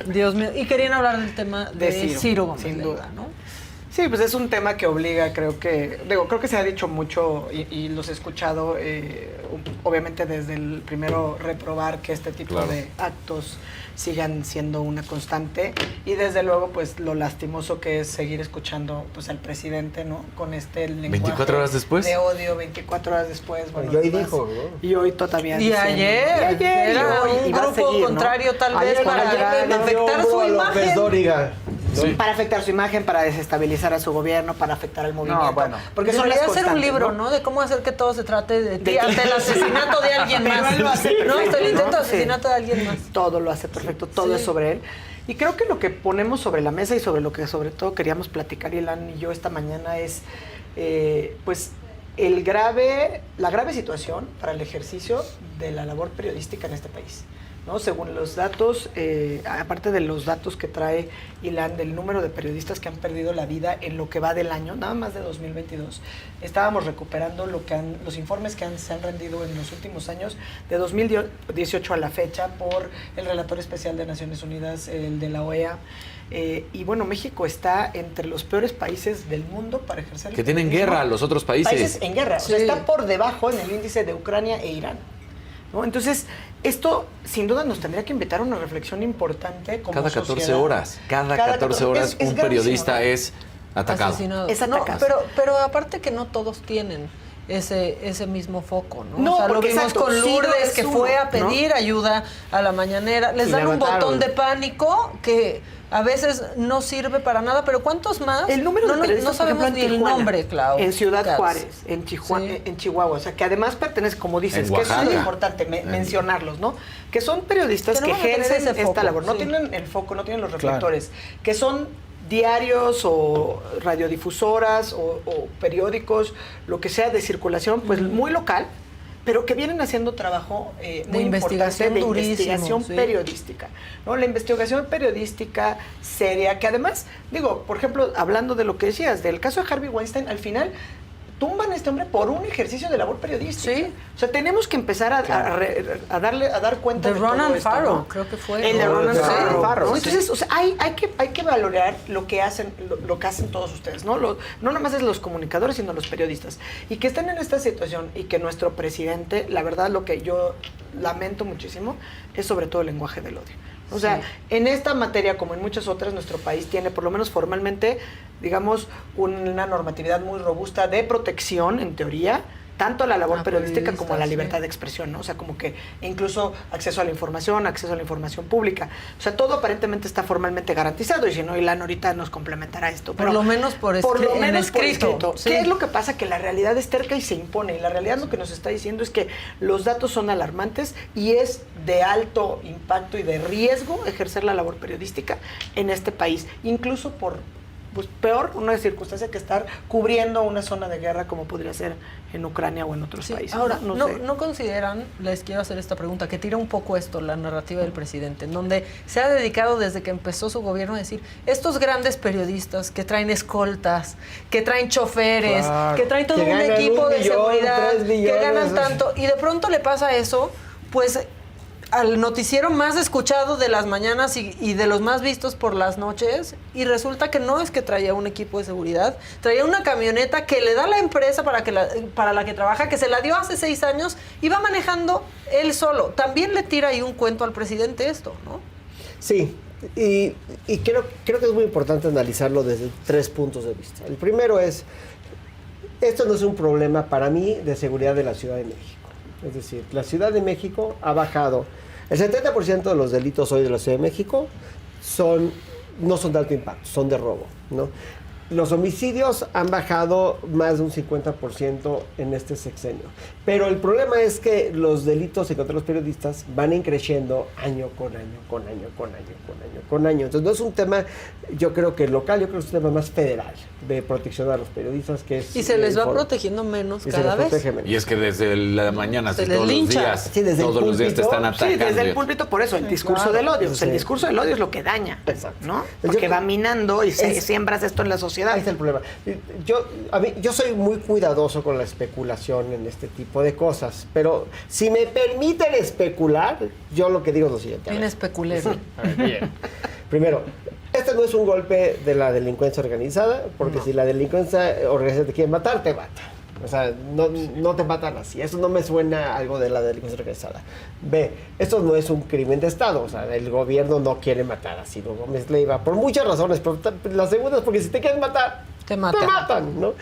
Dios mío. Y querían hablar del tema de Ciro Gómez sin Leiva, duda, ¿no? Sí, pues es un tema que obliga, creo que se ha dicho mucho y los he escuchado, obviamente desde el primero reprobar que este tipo de actos sigan siendo una constante y desde luego pues lo lastimoso que es seguir escuchando pues al presidente, ¿no? Con este lenguaje 24 horas después de odio, 24 horas después, bueno, y hoy dijo, ¿no? Y hoy todavía y ayer era un grupo contrario, ¿no? Tal vez para afectar su imagen. Sí. Para afectar su imagen, para desestabilizar a su gobierno, para afectar al movimiento. No, bueno. Porque son las debería ser un libro, ¿no? De cómo hacer que todo se trate de ti, hasta el asesinato de alguien Pero más. él lo hace perfecto, ¿no? Hasta el intento de ¿no? asesinato de alguien más. Todo lo hace perfecto, todo es sobre él. Y creo que lo que ponemos sobre la mesa y sobre lo que sobre todo queríamos platicar Ilan y yo esta mañana es, pues, la grave situación para el ejercicio de la labor periodística en este país, ¿no? Según los datos, aparte de los datos que trae Ilan del número de periodistas que han perdido la vida en lo que va del año, nada más de 2022, estábamos recuperando los informes que se han rendido en los últimos años, de 2018 a la fecha, por el relator especial de Naciones Unidas, el de la OEA. Y bueno, México está entre los peores países del mundo para ejercer... Que tienen guerra los otros países. Países en guerra, Sí. o sea, está por debajo en el índice de Ucrania e Irán, ¿no? Entonces, esto sin duda nos tendría que invitar a una reflexión importante como Cada 14 sociedad. horas, cada 14 horas es un gravísimo, periodista ¿no? es atacado. Asesinado. Es atacado. No, pero aparte que no todos tienen ese mismo foco, ¿no? No, o sea, lo porque vimos exacto, con Ciro Lourdes, es que uno, fue a ¿no? pedir ayuda a la mañanera. Les Y dan la un mataron. botón de pánico que a veces no sirve para nada, pero ¿cuántos más? El número de no periodistas, por sabemos ejemplo, ni en el Tijuana, nombre, Clau. en Ciudad Katz. Juárez, en Sí. en Chihuahua, o sea, que además pertenece, como dices, En que eso es Oaxaca. importante mencionarlos, ¿no? Que son periodistas Tenemos que que tener ejercen ese esta foco, labor, no sí. tienen el foco, no tienen los reflectores, que son diarios o radiodifusoras o periódicos, lo que sea de circulación, pues muy local, pero que vienen haciendo trabajo muy investigación importante de durísimo, investigación sí. periodística, ¿no? La investigación periodística seria, que además, digo, por ejemplo, hablando de lo que decías, del caso de Harvey Weinstein, al final tumban a este hombre por un ejercicio de labor periodística. Sí. O sea, tenemos que empezar a dar cuenta De de todo Ronan esto, Farrow, ¿no? creo que fue. El de Ronan Sí. Farrow, ¿no? Sí. Entonces, o sea, hay que valorar lo que hacen, lo que hacen todos ustedes, ¿no? No nada más es los comunicadores, sino los periodistas. Y que estén en esta situación y que nuestro presidente, la verdad, lo que yo lamento muchísimo es sobre todo el lenguaje del odio. O sea, en esta materia, como en muchas otras, nuestro país tiene, por lo menos formalmente, digamos, una normatividad muy robusta de protección, en teoría, tanto a la labor periodística como a la libertad de expresión, ¿no? O sea, como que incluso acceso a la información pública. O sea, todo aparentemente está formalmente garantizado, y si no, Ilan ahorita nos complementará esto. Por lo menos por escrito. Sí. ¿Qué es lo que pasa? Que la realidad es terca y se impone, y la realidad lo que nos está diciendo es que los datos son alarmantes y es de alto impacto y de riesgo ejercer la labor periodística en este país, incluso por, pues, peor una circunstancia que estar cubriendo una zona de guerra como podría ser en Ucrania o en otros Sí, países. ahora, no sé. ¿no consideran, les quiero hacer esta pregunta, que tira un poco esto, la narrativa del presidente, en donde se ha dedicado desde que empezó su gobierno a decir, estos grandes periodistas que traen escoltas, que traen choferes, Claro, que traen todo que un ganan equipo 1 de millón, seguridad, 3 que millones, ganan tanto, y de pronto le pasa eso, pues al noticiero más escuchado de las mañanas y de los más vistos por las noches, y resulta que no es que traía un equipo de seguridad, traía una camioneta que le da la empresa para la que trabaja, que se la dio hace 6 años, y va manejando él solo. También le tira ahí un cuento al presidente esto, ¿no? Sí, y creo que es muy importante analizarlo desde 3 puntos de vista. El primero es, esto no es un problema para mí de seguridad de la Ciudad de México. Es decir, la Ciudad de México ha bajado. El 70% de los delitos hoy de la Ciudad de México no son de alto impacto, son de robo, ¿no? Los homicidios han bajado más de un 50% en este sexenio. Pero el problema es que los delitos en contra de los periodistas van creciendo año con año. Entonces no es un tema, yo creo que local, yo creo que es un tema más federal de protección a los periodistas, que es... Y se les va protegiendo menos y se cada les vez. protege menos. Y es que desde la mañana, Se si les todos los lincha. días, Sí, desde el todos los días te púlpito. están Sí, atacando. desde el púlpito, por eso, el discurso del odio. O sea, el Sí. discurso del odio es lo que daña, Exacto. ¿no? Porque va minando y siembras esto en la sociedad. sociedad. Ahí está el problema. Yo soy muy cuidadoso con la especulación en este tipo de cosas, pero si me permiten especular, yo lo que digo es lo siguiente. Bien especulero. A ver, bien. Primero, este no es un golpe de la delincuencia organizada, porque si la delincuencia organizada te quiere matar, te mata. O sea, no te matan así. Eso no me suena algo de la delincuencia organizada. B, esto no es un crimen de Estado. O sea, el gobierno no quiere matar a Ciro Gómez Leiva por muchas razones. Pero la segunda es porque si te quieren matar, Te matan. te matan, ¿no?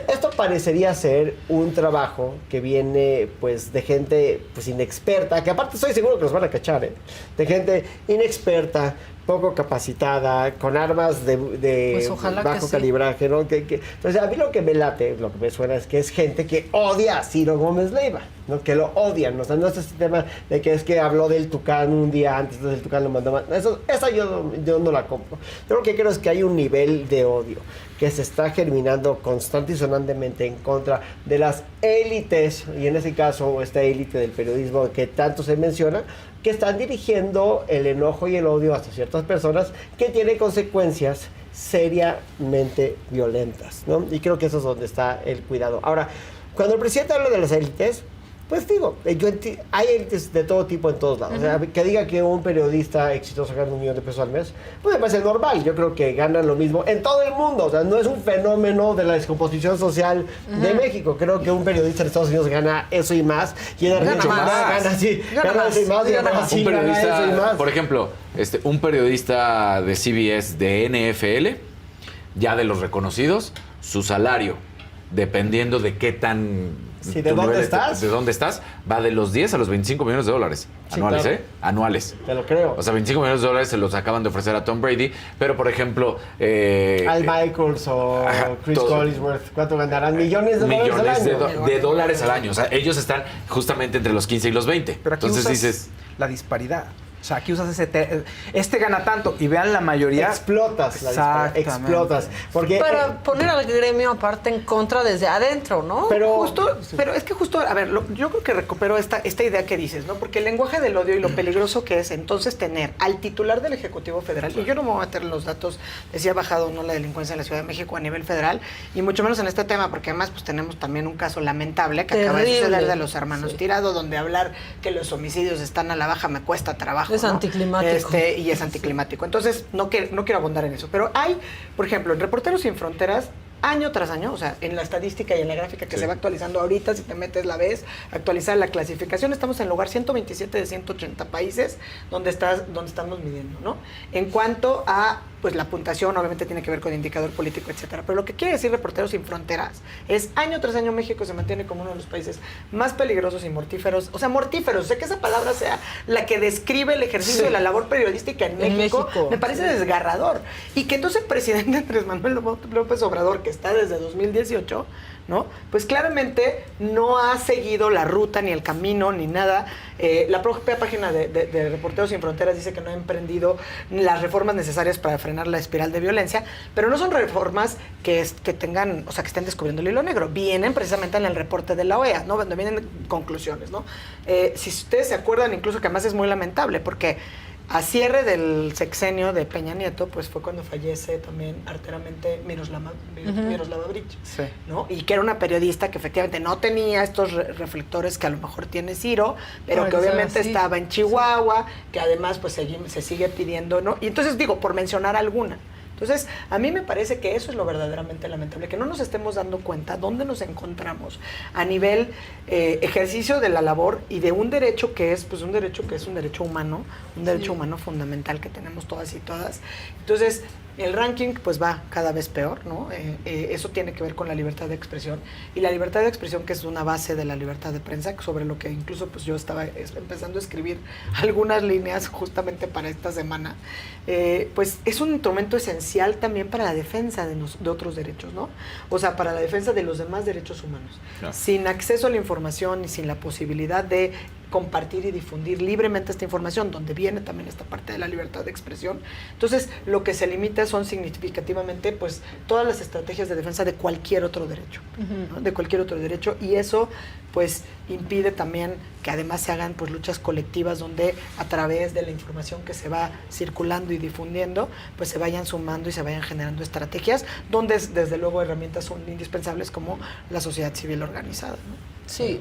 Esto parecería ser un trabajo que viene pues de gente pues inexperta, que aparte estoy seguro que los van a cachar, de gente inexperta, poco capacitada, con armas de Pues ojalá bajo que sí. calibraje, ¿no? Entonces a mí lo que me late, lo que me suena es que es gente que odia a Ciro Gómez Leiva, ¿no? Que lo odian, o sea, no es este tema de que es que habló del Tucán un día antes, entonces el Tucán lo mandó más. Esa yo no la compro. Yo lo que creo es que hay un nivel de odio que se está germinando constante y sonantemente en contra de las élites, y en ese caso esta élite del periodismo que tanto se menciona, que están dirigiendo el enojo y el odio hacia ciertas personas que tienen consecuencias seriamente violentas, ¿no? Y creo que eso es donde está el cuidado. Ahora, cuando el presidente habla de las élites, pues digo, hay élites de todo tipo en todos lados. O sea, que diga que un periodista exitoso gana $1 millón de pesos al mes, pues me parece normal. Yo creo que ganan lo mismo en todo el mundo. O sea, no es un fenómeno de la descomposición social de México. Creo que un periodista en Estados Unidos gana eso y más. Y en Argentina gana eso y más. Y en Brasil Un gana eso y periodista, más. por ejemplo, un periodista de CBS de NFL, ya de los reconocidos, su salario, dependiendo de qué tan... Sí, ¿de tu dónde nivel estás? de dónde estás, va de los 10 a los 25 millones de dólares Sí, anuales, claro. Anuales. Te lo creo. O sea, 25 millones de dólares se los acaban de ofrecer a Tom Brady, pero por ejemplo... Al Michaels o Ajá, Chris todo. Collinsworth, ¿cuánto ganarán? Millones de dólares al año. de dólares al año. O sea, ellos están justamente entre los 15 y los 20. Pero aquí Entonces usas dices... la disparidad. O sea, aquí usas este gana tanto y vean la mayoría. Explotas la disparidad, Exactamente. explotas. Porque, Para poner al gremio aparte en contra desde adentro, ¿no? pero Pero es que justo, a ver, yo creo que recupero esta idea que dices, ¿no? Porque el lenguaje del odio y lo peligroso que es entonces tener al titular del Ejecutivo Federal, y yo no me voy a meter en los datos de si ha bajado o no la delincuencia en la Ciudad de México a nivel federal, y mucho menos en este tema, porque además pues tenemos también un caso lamentable que acaba de Terrible. suceder de los hermanos Tirado, donde hablar que los homicidios están a la baja me cuesta trabajo. Es ¿no? anticlimático. Y es anticlimático. Entonces, no quiero abundar en eso. Pero hay, por ejemplo, en Reporteros Sin Fronteras, año tras año, o sea, en la estadística y en la gráfica que Sí. se va actualizando ahorita, si te metes la ves, actualizar la clasificación, estamos en el lugar 127 de 180 países donde estamos midiendo, ¿no? En cuanto a, pues la puntuación, obviamente tiene que ver con indicador político, etcétera. Pero lo que quiere decir Reporteros Sin Fronteras es, año tras año México se mantiene como uno de los países más peligrosos y mortíferos, o sea, mortíferos, o sea, que esa palabra sea la que describe el ejercicio de la labor periodística en México, me parece desgarrador. Y que entonces el presidente Andrés Manuel López Obrador, que está desde 2018, ¿no? Pues claramente no ha seguido la ruta, ni el camino, ni nada. La propia página de Reporteros Sin Fronteras dice que no ha emprendido las reformas necesarias para frenar la espiral de violencia, pero no son reformas que tengan, o sea, que estén descubriendo el hilo negro. Vienen precisamente en el reporte de la OEA, ¿no? Donde vienen conclusiones, ¿no? Si ustedes se acuerdan, incluso que además es muy lamentable, porque a cierre del sexenio de Peña Nieto, pues fue cuando fallece también arteramente Miroslava Breach, Sí. ¿no? Y que era una periodista que efectivamente no tenía estos reflectores que a lo mejor tiene Ciro, pero Ay, que obviamente sí. estaba en Chihuahua, que además pues se sigue pidiendo, ¿no? Y entonces digo, por mencionar alguna. Entonces, a mí me parece que eso es lo verdaderamente lamentable, que no nos estemos dando cuenta dónde nos encontramos a nivel ejercicio de la labor y de un derecho que es, pues un derecho humano, un derecho humano fundamental que tenemos todas y todas. Entonces, el ranking pues va cada vez peor, ¿no? Eso tiene que ver con la libertad de expresión, y la libertad de expresión, que es una base de la libertad de prensa, sobre lo que incluso pues yo estaba empezando a escribir algunas líneas justamente para esta semana, pues es un instrumento esencial también para la defensa de otros derechos, ¿no? O sea, para la defensa de los demás derechos humanos. Claro. Sin acceso a la información y sin la posibilidad de compartir y difundir libremente esta información, donde viene también esta parte de la libertad de expresión. Entonces, lo que se limita son significativamente pues todas las estrategias de defensa de cualquier otro derecho, ¿no? De cualquier otro derecho, y eso pues impide también que además se hagan pues luchas colectivas donde a través de la información que se va circulando y difundiendo, pues se vayan sumando y se vayan generando estrategias donde desde luego herramientas son indispensables como la sociedad civil organizada, ¿no? Sí.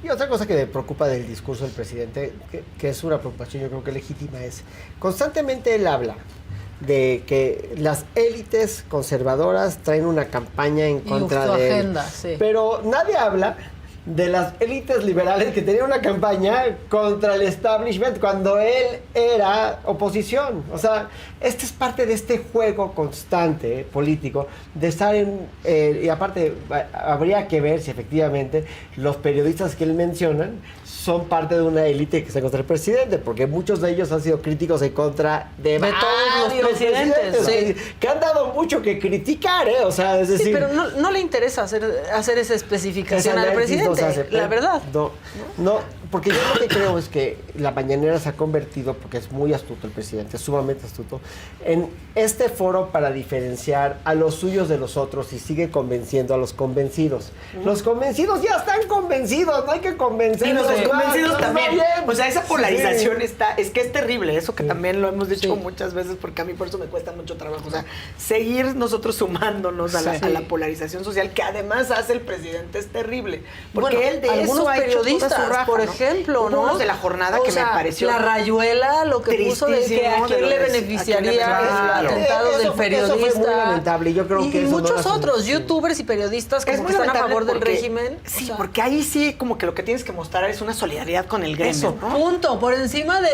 Y otra cosa que me preocupa del discurso del presidente, que es una preocupación yo creo que legítima, es constantemente él habla de que las élites conservadoras traen una campaña en contra su de agenda, él. sí. Pero nadie habla de las élites liberales que tenían una campaña contra el establishment cuando él era oposición. O sea, este es parte de este juego constante político de estar en... y aparte, habría que ver si efectivamente los periodistas que él menciona son parte de una élite que está contra el presidente, porque muchos de ellos han sido críticos en contra de todos los varios presidentes, sí. que han dado mucho que criticar, ¿eh? O sea, es decir... Sí, pero no le interesa hacer esa especificación ese al análisis presidente, no se hace, la verdad. No, porque yo lo que creo es que la mañanera se ha convertido, porque es muy astuto el presidente, es sumamente astuto, en este foro para diferenciar a los suyos de los otros y sigue convenciendo a los convencidos. Los convencidos ya están convencidos, no hay que convencerlos. Y los convencidos está también. bien. O sea, esa polarización Sí. es que es terrible, eso que también lo hemos dicho Sí. muchas veces, porque a mí por eso me cuesta mucho trabajo. O sea, seguir nosotros sumándonos a la polarización social que además hace el presidente es terrible. Porque Bueno, él de algunos eso ha hecho toda periodistas, su raja, por ¿no? ejemplo, Hubo ¿no? unos de la jornada O que sea, me pareció la Rayuela, lo que puso de que tristísimo, a quién de le lo de- beneficiaría a quién le el beneficiaría. atentado Eso del fue periodista. muy lamentable, yo creo y que eso no muchos era otros solución. youtubers y periodistas Es como muy que están a lamentable favor del porque- régimen. Sí, o sea, porque ahí sí como que lo que tienes que mostrar es una solidaridad con el gremio, eso, ¿no? punto, por encima de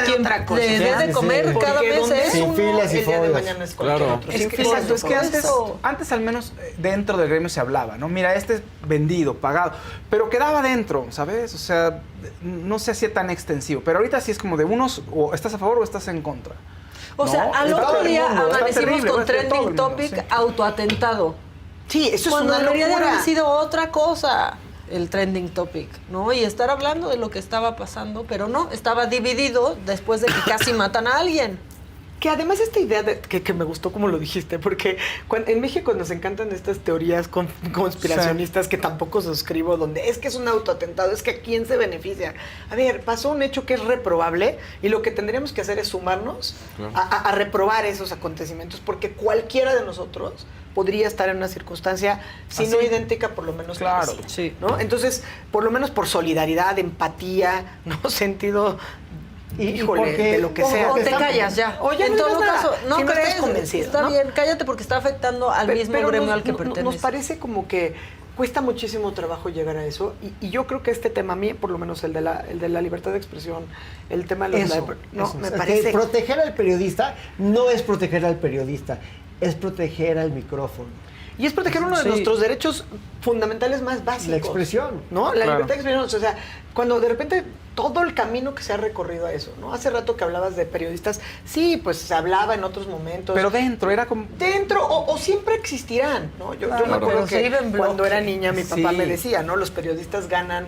quien otra cosa. le dé de Sí, comer sí. cada Porque mes donde es es Sin uno, filas y el día de follas. mañana es cualquier Claro. otro. Es Sin que, filas, exacto, es que sin antes, follas. antes al menos dentro del gremio se hablaba, ¿no? Mira, este es vendido, pagado, pero quedaba dentro, ¿sabes? O sea, no se hacía tan extensivo, pero ahorita sí es como de unos, o estás a favor o estás en contra. O sea, No, al está otro todo el día mundo, está amanecimos terrible, con está todo el trending mundo, topic sí. autoatentado. Sí, eso Cuando es una debería de locura. haber sido otra cosa el trending topic, ¿no? Y estar hablando de lo que estaba pasando, pero no, estaba dividido después de que casi matan a alguien. Que además esta idea de, que me gustó como lo dijiste, porque en México nos encantan estas teorías conspiracionistas que tampoco suscribo, donde es que es un autoatentado, es que a quién se beneficia. A ver, pasó un hecho que es reprobable y lo que tendríamos que hacer es sumarnos Claro. a reprobar esos acontecimientos, porque cualquiera de nosotros podría estar en una circunstancia, si no Así. idéntica, por lo menos Claro, parecida, sí. ¿no? Entonces, por lo menos por solidaridad, empatía, ¿no? Sentido... Híjole, porque- de lo que O, sea. o te callas ya. O ya en no todo digas nada, caso, no si no crees, estás convencido, está ¿no? bien, cállate porque está afectando al mismo Pero gremio nos, al que nos pertenece. parece como que cuesta muchísimo trabajo llegar a eso y yo creo que este tema a mí, por lo menos el de la libertad de expresión, el tema de los Eso, no, eso. me Es que parece proteger al periodista no es proteger al periodista, es proteger al micrófono. y es proteger uno de Sí. nuestros derechos fundamentales más básicos. La expresión. ¿No? La Claro. libertad de expresión. O sea, cuando de repente todo el camino que se ha recorrido a eso, ¿no? Hace rato que hablabas de periodistas, sí, pues se hablaba en otros momentos. Pero dentro, era como... Dentro, o siempre existirán, ¿no? Yo me Claro. acuerdo Pero se que vive en bloque. cuando era niña mi papá Sí. me decía, ¿no? Los periodistas ganan,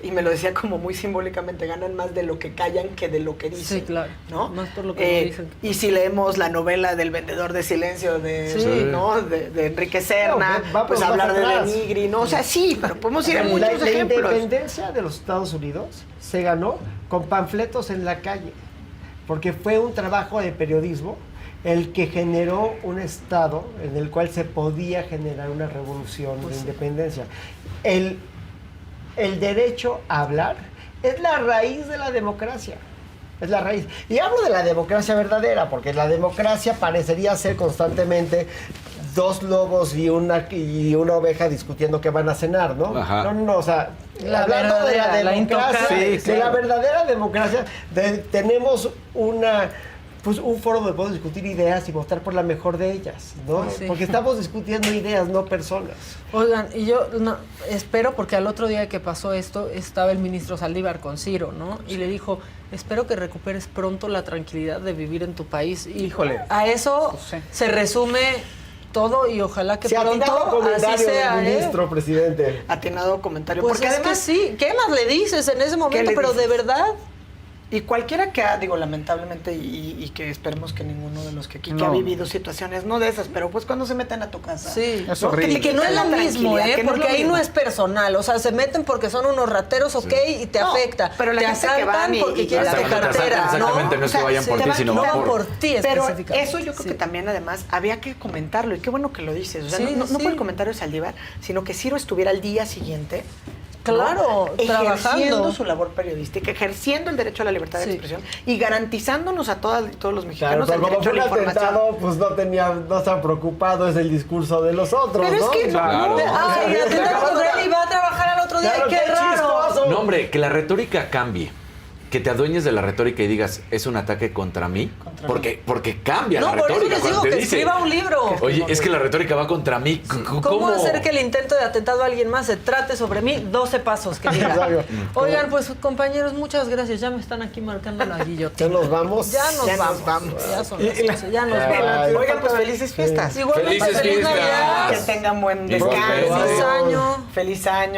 y me lo decía como muy simbólicamente, ganan más de lo que callan que de lo que dicen. Sí, claro. ¿no? Más por lo que no dicen. Y si leemos la novela del vendedor de silencio de, Sí. ¿no? de Enrique Serna, No, va pues por hablar más de atrás. Denigri, ¿no? O sea, sí, pero podemos ir a La muchos ejemplos. independencia de los Estados Unidos se ganó con panfletos en la calle, porque fue un trabajo de periodismo el que generó un estado en el cual se podía generar una revolución de independencia. El derecho a hablar es la raíz de la democracia. Es la raíz. Y hablo de la democracia verdadera, porque la democracia parecería ser constantemente dos lobos y una oveja discutiendo qué van a cenar, ¿no? Ajá. No, o sea, La hablando de verdadera, la la democracia, intocable. Sí, de la claro. verdadera democracia, tenemos un foro donde podemos discutir ideas y votar por la mejor de ellas, ¿no? Sí. Porque estamos discutiendo ideas, no personas. Oigan, y yo espero, porque al otro día que pasó esto, estaba el ministro Saldívar con Ciro, ¿no? Y le dijo, espero que recuperes pronto la tranquilidad de vivir en tu país. Y Híjole. a eso Pues sí. se resume todo y ojalá que Se atinado pronto así comentario sea, del ministro, presidente. Atinado comentario. Pues porque es además, que sí, ¿qué más le dices en ese momento? le Pero de dices? verdad, y cualquiera que ha, digo, lamentablemente, y que esperemos que ninguno de los que aquí que No. ha vivido situaciones, no de esas, pero pues cuando se meten a tu casa. sí. Es ¿no? horrible. Y que no es lo la mismo, tranquilidad, que no es porque lo ahí no mismo. es personal. O sea, se meten porque son unos rateros, ok, y te No, afecta. pero la te gente que asaltan van y- porque y quieren hasta tu cuando te cartera, asaltan, exactamente, no es que vayan por te ti, van- sino te van van por... por ti Pero específicamente. eso yo creo Sí. que también además había que comentarlo y qué bueno que lo dices. O sea, Sí, no sí. por el comentario de Saldívar, sino que Ciro estuviera al día siguiente. Claro, ejerciendo trabajando. su labor periodística, ejerciendo el derecho a la libertad Sí. de expresión y garantizándonos a todas y todos los Claro, mexicanos pero el como derecho fue a un la información. atentado, pues no están preocupados del discurso de los otros, Pero es ¿no? que Claro. Ay, atentado contra él y va a trabajar al otro día. Claro, ¡Qué raro! chistoso. No, hombre, que la retórica cambie. Que te adueñes de la retórica y digas, es un ataque contra mí. Porque cambia No, la por eso retórica. les digo cuando te que dice, escriba un libro. oye, es que la retórica va contra mí. ¿Cómo hacer que el intento de atentado a alguien más se trate sobre mí? 12 pasos que diga. Exacto. Oigan, pues compañeros, muchas gracias. Ya me están aquí marcando la guillotina. Ya nos vamos. Ya nos Ya nos vamos. vamos. Ya son las 12, ya nos Ay, vamos. Oigan, pues felices fiestas. Igualmente, Felices feliz fiestas. Navidad. Que tengan buen Igualmente. descanso. Feliz año. Feliz año.